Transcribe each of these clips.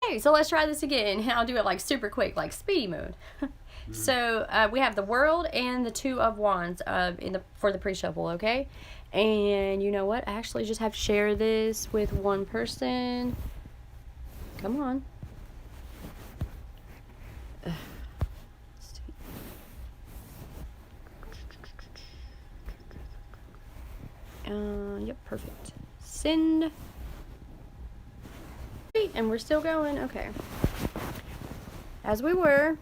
Okay, so let's try this again. I'll do it like super quick, like speedy mode. So we have the World and the Two of Wands for the pre-shuffle, okay? And you know what? I actually just have to share this with one person. Come on. Yep, perfect. Send. And we're still going. Okay. As we were.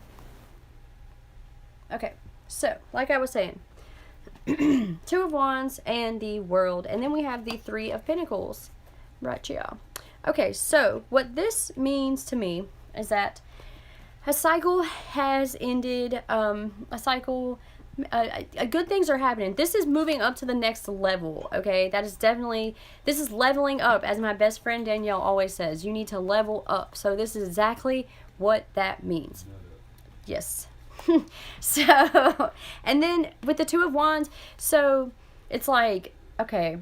Okay, so, like I was saying, Two of Wands and the World, and then we have the Three of Pentacles. Right, y'all. Okay, so, what this means to me is that a cycle has ended, good things are happening. This is moving up to the next level, okay? That is definitely, this is leveling up, as my best friend Danielle always says. You need to level up. So this is exactly what that means. Yes. So, and then with the Two of Wands, so it's like, okay,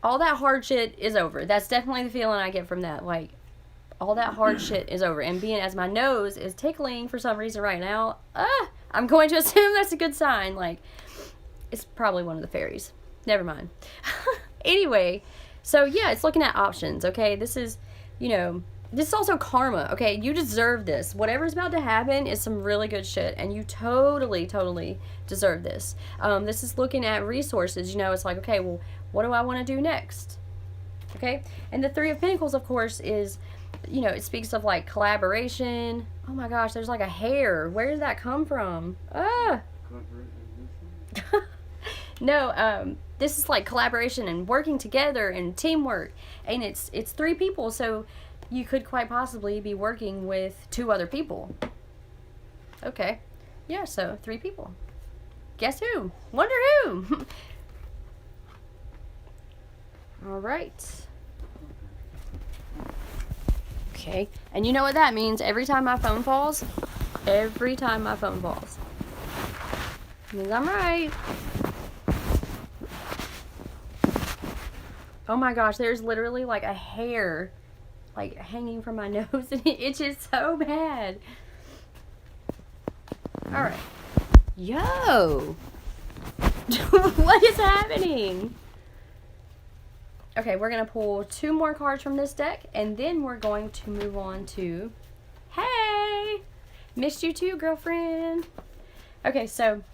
all that hard shit is over. That's definitely the feeling I get from that. Like, all that hard shit is over. And being as my nose is tickling for some reason right now, I'm going to assume that's a good sign. Like, it's probably one of the fairies. Never mind. Anyway, so yeah, it's looking at options, okay? This is, you know, this is also karma, okay? You deserve this. Whatever's about to happen is some really good shit, and you totally, totally deserve this. This is looking at resources. You know, it's like, okay, well, what do I want to do next? Okay? And the Three of Pentacles, of course, is, you know, it speaks of like collaboration. Oh my gosh, there's like a hair. Where did that come from? No, this is like collaboration and working together and teamwork. And it's three people, so you could quite possibly be working with two other people. Okay. Yeah, so three people. Guess who? Wonder who? All right. Okay, and you know what that means? Every time my phone falls, it means I'm right. Oh my gosh, there's literally like a hair like hanging from my nose and it itches so bad. All right. Yo. What is happening? Okay, we're going to pull two more cards from this deck, and then we're going to move on to, hey, missed you too, girlfriend. Okay, so,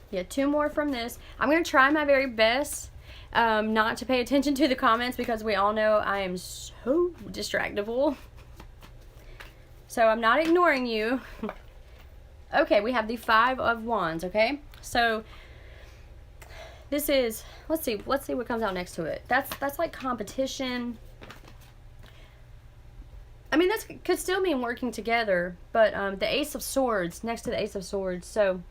yeah, two more from this. I'm going to try my very best not to pay attention to the comments because we all know I am so distractible. So I'm not ignoring you. Okay, we have the Five of Wands, okay? So this is, let's see what comes out next to it. That's like competition. I mean, that could still mean working together, but the Ace of Swords, next to the Ace of Swords, so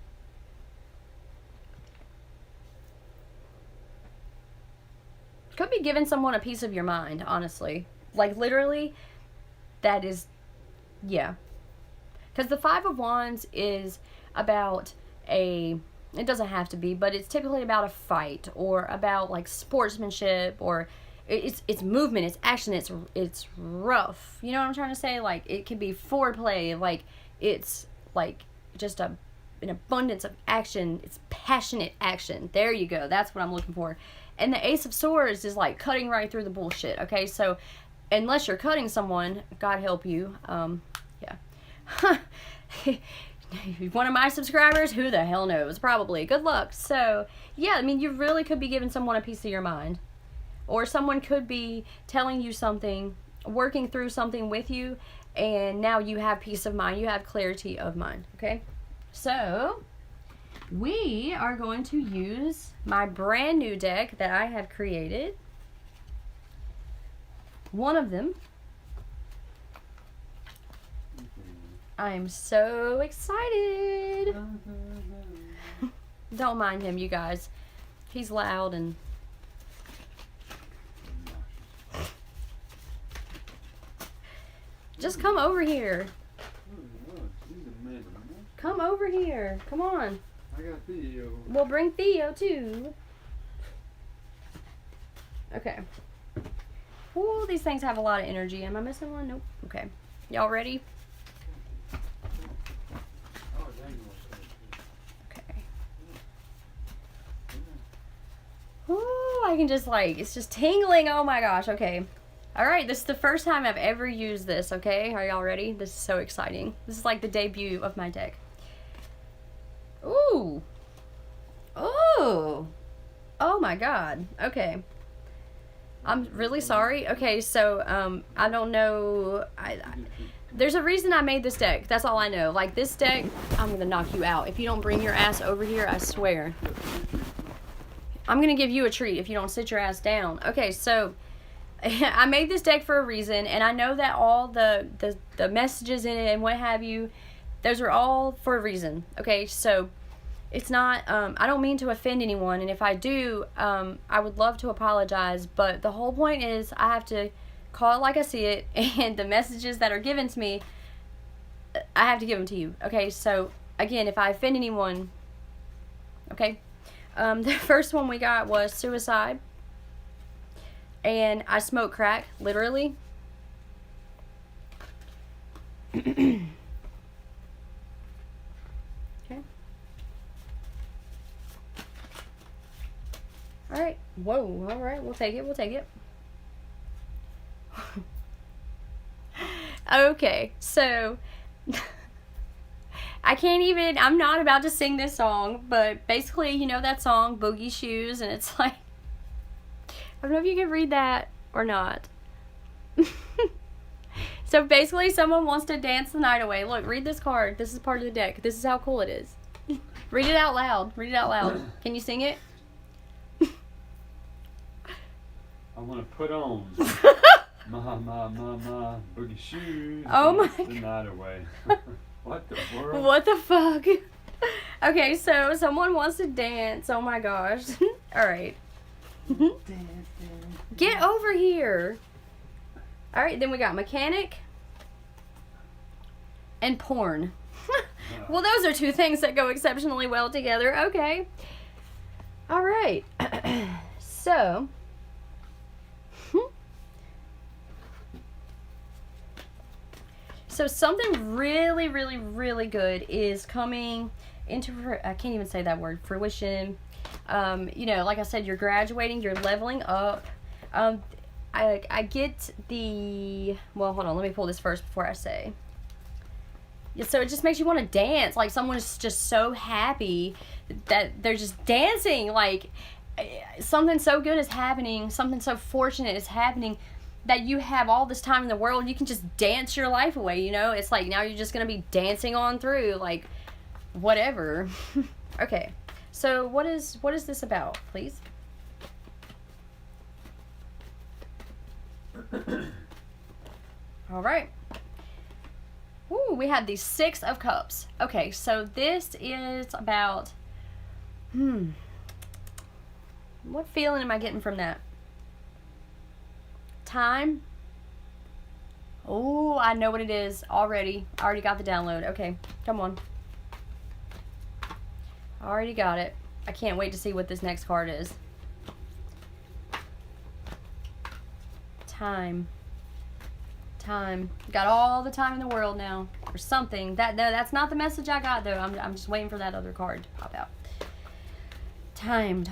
could be giving someone a piece of your mind, honestly. Like, literally, that is, yeah. Because the Five of Wands is about it doesn't have to be, but it's typically about a fight or about like sportsmanship, or it's movement, it's action, it's rough. You know what I'm trying to say? Like, it can be foreplay, like it's like just an abundance of action. It's passionate action. There you go. That's what I'm looking for. And the Ace of Swords is like cutting right through the bullshit. Okay, so unless you're cutting someone, God help you. Yeah. One of my subscribers, who the hell knows? Probably. Good luck. So, yeah, I mean, you really could be giving someone a piece of your mind. Or someone could be telling you something, working through something with you, and now you have peace of mind. You have clarity of mind. Okay? So, we are going to use my brand new deck that I have created. One of them. I'm so excited. Don't mind him, you guys. He's loud and... Just come over here. Come over here. Come on. I got Theo. We'll bring Theo too. Okay. Ooh, these things have a lot of energy. Am I missing one? Nope. Okay. Y'all ready? Okay. Ooh, I can just like, it's just tingling. Oh my gosh. Okay. All right. This is the first time I've ever used this. Okay. Are y'all ready? This is so exciting. This is like the debut of my deck. Ooh. Ooh. Oh my God. Okay. I'm really sorry. Okay, so I don't know. There's a reason I made this deck. That's all I know. Like this deck, I'm gonna knock you out if you don't bring your ass over here. I swear. I'm gonna give you a treat if you don't sit your ass down. Okay, so I made this deck for a reason, and I know that all the messages in it and what have you, those are all for a reason. Okay, so. It's not, I don't mean to offend anyone, and if I do, I would love to apologize, but the whole point is I have to call it like I see it, and the messages that are given to me, I have to give them to you, okay? So, again, if I offend anyone, okay? The first one we got was suicide, and I smoke crack, literally. Alright. Whoa. Alright. We'll take it. We'll take it. Okay. So, I can't even, I'm not about to sing this song, but basically, you know that song, Boogie Shoes, and it's like, I don't know if you can read that or not. So basically, someone wants to dance the night away. Look, read this card. This is part of the deck. This is how cool it is. Read it out loud. Read it out loud. Can you sing it? I want to put on my boogie shoes. Oh my God. The night away. What the world? What the fuck? Okay, so someone wants to dance. Oh my gosh. Alright. Get over here. Alright, then we got mechanic and porn. Well, those are two things that go exceptionally well together. Okay. Alright. So... So something really, really, really good is coming into, I can't even say that word, fruition. You know, like I said, you're graduating, you're leveling up. I get the, well, hold on, let me pull this first before I say. Yeah, so it just makes you want to dance. Like someone is just so happy that they're just dancing. Like something so good is happening, something so fortunate is happening, that you have all this time in the world, you can just dance your life away, you know? It's like now you're just going to be dancing on through, like, whatever. Okay, so what is this about, please? All right. Ooh, we have the 6 of Cups. Okay, so this is about, what feeling am I getting from that? Time. Oh, I know what it is already. I already got the download. Okay, come on. I already got it. I can't wait to see what this next card is. Time. Time. Got all the time in the world now. Or something. No, that's not the message I got, though. I'm just waiting for that other card to pop out. Time.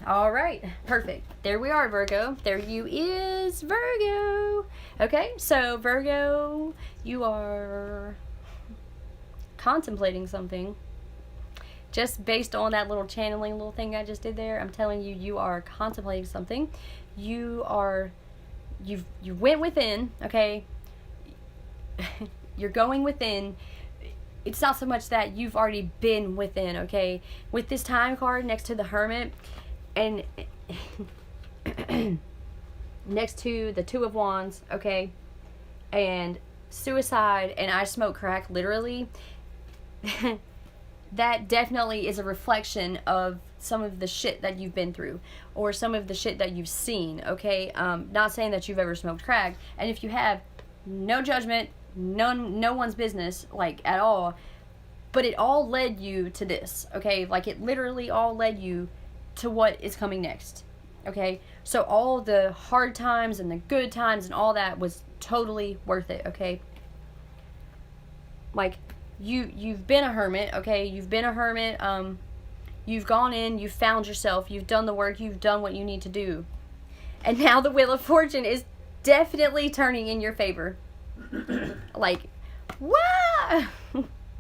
All right, perfect. There we are, Virgo. There you is, Virgo. Okay, so Virgo, you are contemplating something. Just based on that little channeling little thing I just did there, I'm telling you, you are contemplating something. You went within, okay? You're going within. It's not so much that you've already been within, okay? With this time card next to the Hermit, and next to the 2 of Wands, okay, and suicide, and I smoke crack, literally, that definitely is a reflection of some of the shit that you've been through, or some of the shit that you've seen, okay? Not saying that you've ever smoked crack, and if you have, no judgment, no one's business, like, at all, but it all led you to this, okay? Like, it literally all led you to what is coming next, okay? So all the hard times and the good times and all that was totally worth it, okay? Like, you've been a hermit, okay? You've been a hermit. You've gone in, you've found yourself, you've done the work, you've done what you need to do. And now the Wheel of Fortune is definitely turning in your favor. Like, wow!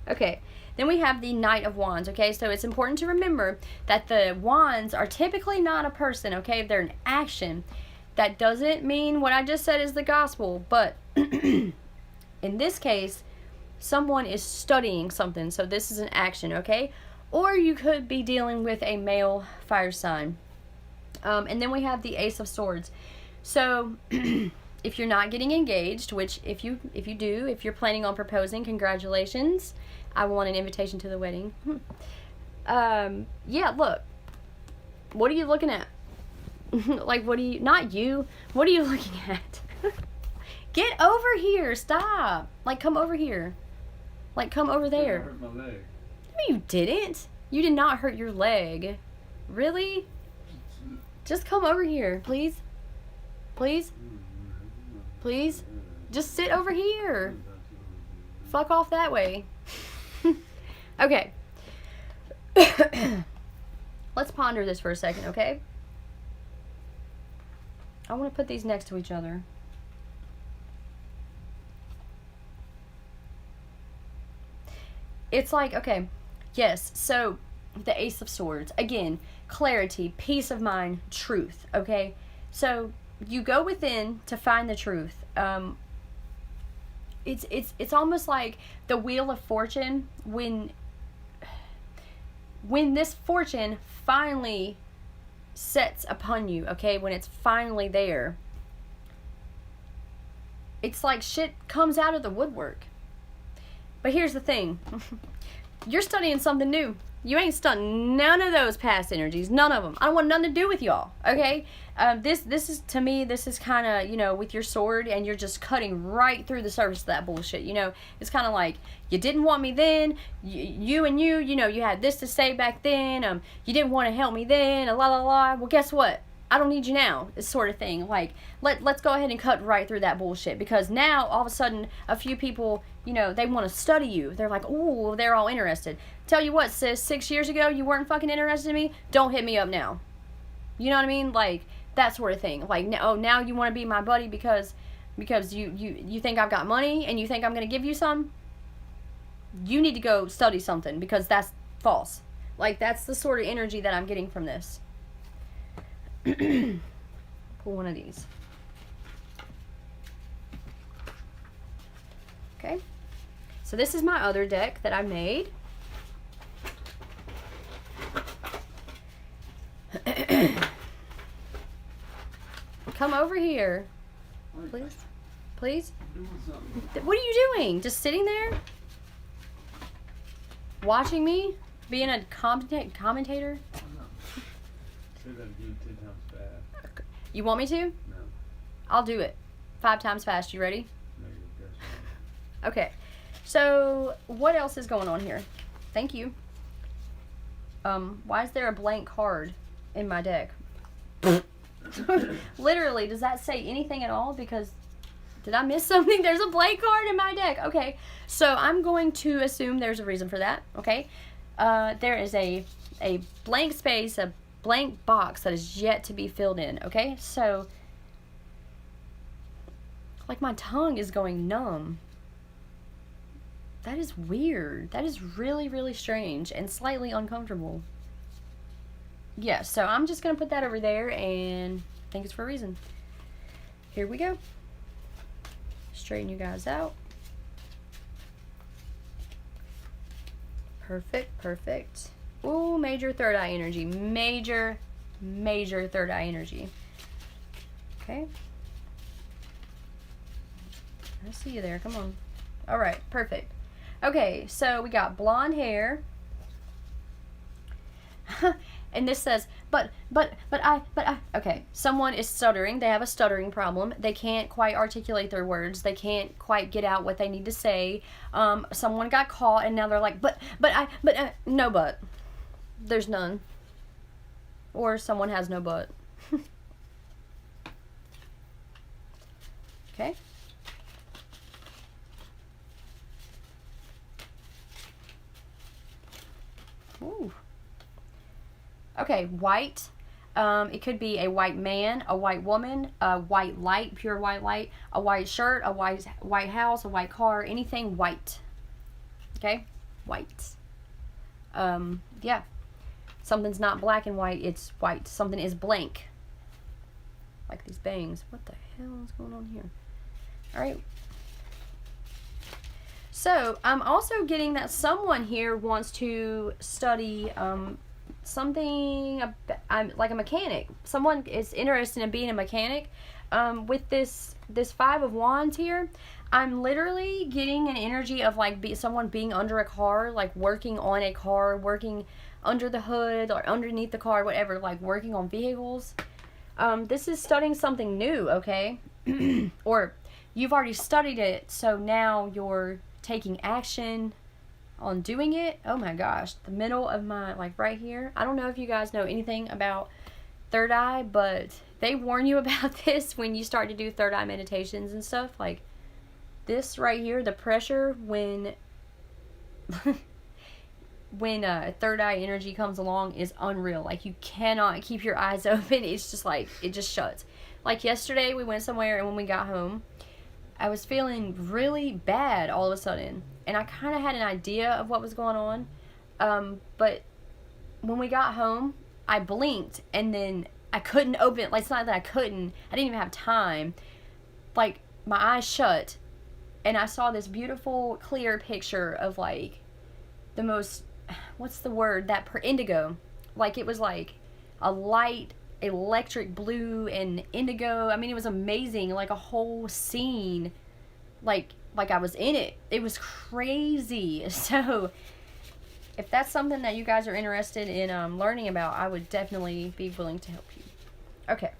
Okay, then we have the Knight of Wands, okay? So it's important to remember that the wands are typically not a person, okay? They're an action. That doesn't mean what I just said is the gospel, but in this case, someone is studying something, so this is an action, okay? Or you could be dealing with a male fire sign. And then we have the Ace of Swords. So if you're not getting engaged, which if you do, if you're planning on proposing, congratulations. I want an invitation to the wedding. Yeah, look. What are you looking at? Like, what are you, not you, what are you looking at? Get over here, stop. Like, come over here. Like, come over there. I hurt my leg. No, you didn't. You did not hurt your leg. Really? Just come over here, please. Please? Please? Just sit over here. Fuck off that way. Okay. Let's ponder this for a second, okay? I want to put these next to each other. It's like, okay, yes, so the Ace of Swords. Again, clarity, peace of mind, truth, okay? So you go within to find the truth. It's almost like the Wheel of Fortune when this fortune finally sets upon you, okay? When it's finally there. It's like shit comes out of the woodwork. But here's the thing. You're studying something new. You ain't studying none of those past energies. None of them. I don't want nothing to do with y'all. Okay? This is, to me, this is kind of, you know, with your sword, and you're just cutting right through the surface of that bullshit. You know, it's kind of like, you didn't want me then. You know, you had this to say back then. You didn't want to help me then. La la la. Well, guess what? I don't need you now. This sort of thing. Like, let's go ahead and cut right through that bullshit. Because now, all of a sudden, a few people, you know, they want to study you. They're like, ooh, they're all interested. Tell you what, sis, 6 years ago, you weren't fucking interested in me. Don't hit me up now. You know what I mean? Like, that sort of thing. Like, oh, now you want to be my buddy because you think I've got money and you think I'm going to give you some? You need to go study something because that's false. Like, that's the sort of energy that I'm getting from this. Pull one of these. Okay. So this is my other deck that I made. Come over here. Please. Please. What are you doing? Just sitting there? Watching me? Being a commentator? Say that again 10 times fast. You want me to? No. I'll do it. 5 times fast. You ready? No, you guys. Okay. So, what else is going on here? Thank you. Why is there a blank card in my deck? Literally, does that say anything at all? Because, did I miss something? There's a blank card in my deck. Okay. So, I'm going to assume there's a reason for that. Okay. There is a blank space, a blank box that is yet to be filled in. Okay. So, like, my tongue is going numb. That is weird. That is really, really strange and slightly uncomfortable. Yeah, so I'm just going to put that over there, and I think it's for a reason. Here we go. Straighten you guys out. Perfect, perfect. Ooh, major third eye energy. Major third eye energy. Okay. I see you there. Come on. All right, perfect. Okay, so we got blonde hair. And this says, but I, okay, someone is stuttering. They have a stuttering problem. They can't quite articulate their words. They can't quite get out what they need to say. Someone got caught and now they're like, no but. There's none. Or someone has no but. Okay. Ooh. Okay, white. It could be a white man, a white woman, a white light, pure white light, a white shirt, a white house, a white car, anything white. Okay? White. Yeah. Something's not black and white, it's white. Something is blank. Like these bangs. What the hell is going on here? Alright. So, I'm also getting that someone here wants to study something like a mechanic. Someone is interested in being a mechanic. With this Five of Wands here, I'm literally getting an energy of like someone being under a car, like working on a car, working under the hood or underneath the car, whatever, like working on vehicles. This is studying something new, okay? Or you've already studied it, so now you're taking action on doing it. Oh my gosh, the middle of my, like right here. I don't know if you guys know anything about third eye, but they warn you about this when you start to do third eye meditations and stuff. Like this right here, the pressure when when third eye energy comes along is unreal. Like you cannot keep your eyes open. It's just like, it just shuts. Like yesterday we went somewhere and when we got home, I was feeling really bad all of a sudden. And I kind of had an idea of what was going on. But when we got home, I blinked and then I couldn't open it. Like, it's not that I couldn't. I didn't even have time. Like, my eyes shut. And I saw this beautiful, clear picture of, like, the most, what's the word? Indigo. Like, it was like a light electric blue and indigo. I mean, it was amazing. Like, a whole scene. Like I was in it. It was crazy. So, if that's something that you guys are interested in learning about, I would definitely be willing to help you. Okay.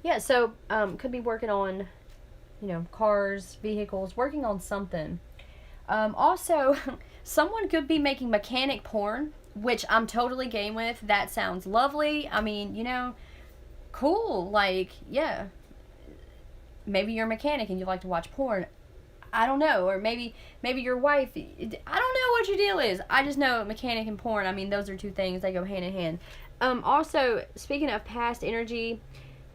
Yeah, so, could be working on, you know, cars, vehicles, working on something. Also, someone could be making mechanic porn, which I'm totally game with. That sounds lovely. I mean, you know, cool. Like, yeah. Maybe you're a mechanic and you like to watch porn. I don't know. Or maybe your wife, I don't know what your deal is. I just know mechanic and porn, I mean, those are two things. They go hand in hand. Also, speaking of past energy,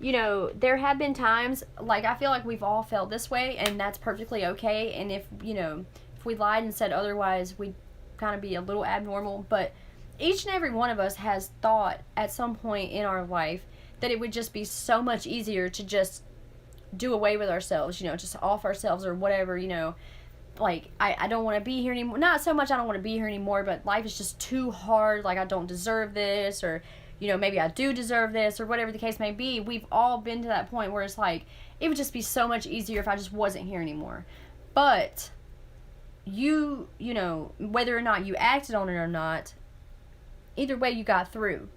you know, there have been times, like, I feel like we've all felt this way, and that's perfectly okay. And if, you know, if we lied and said otherwise, we'd kind of be a little abnormal. But each and every one of us has thought at some point in our life that it would just be so much easier to just do away with ourselves, you know, just off ourselves or whatever, you know, like, I don't want to be here anymore. Not so much I don't want to be here anymore, but life is just too hard, like, I don't deserve this, or, you know, maybe I do deserve this, or whatever the case may be. We've all been to that point where it's like, it would just be so much easier if I just wasn't here anymore. But, you know, whether or not you acted on it or not, either way you got through.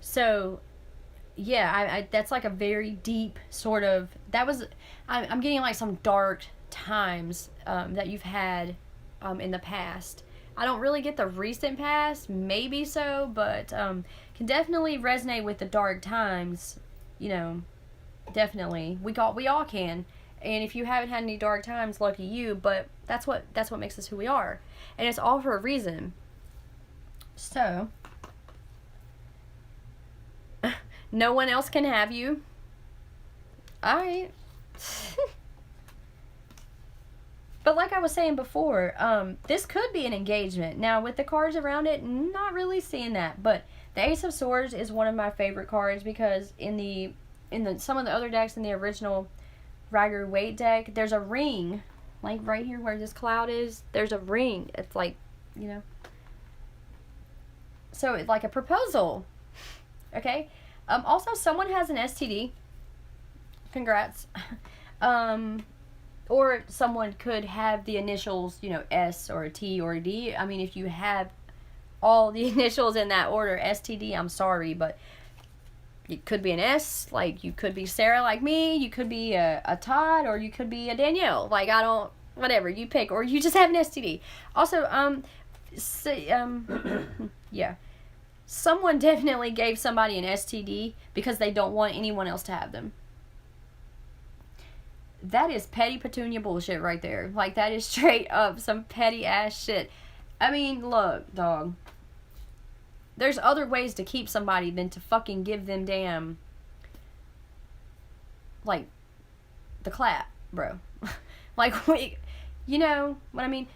So, yeah, I that's like a very deep sort of, I'm getting like some dark times that you've had in the past. I don't really get the recent past, maybe so, but can definitely resonate with the dark times, you know, definitely. We all can. And if you haven't had any dark times, lucky you, but that's what makes us who we are. And it's all for a reason. So, no one else can have you. Alright. But like I was saying before, this could be an engagement. Now, with the cards around it, not really seeing that. But the Ace of Swords is one of my favorite cards because in the some of the other decks in the original Rider Waite deck, there's a ring. Like right here where this cloud is, there's a ring. It's like, you know. So it's like a proposal. Okay? Also, someone has an STD. Congrats. Or someone could have the initials, you know, S or a T or a D. I mean, if you have all the initials in that order, STD, I'm sorry, but it could be an S. Like, you could be Sarah like me. You could be a Todd, or you could be a Danielle. Like, whatever, you pick. Or you just have an STD. Also, yeah. Someone definitely gave somebody an STD because they don't want anyone else to have them. That is petty petunia bullshit right there. Like, that is straight up some petty ass shit. I mean, look, dog. There's other ways to keep somebody than to fucking give them damn, like, the clap, bro. Like, you know what I mean?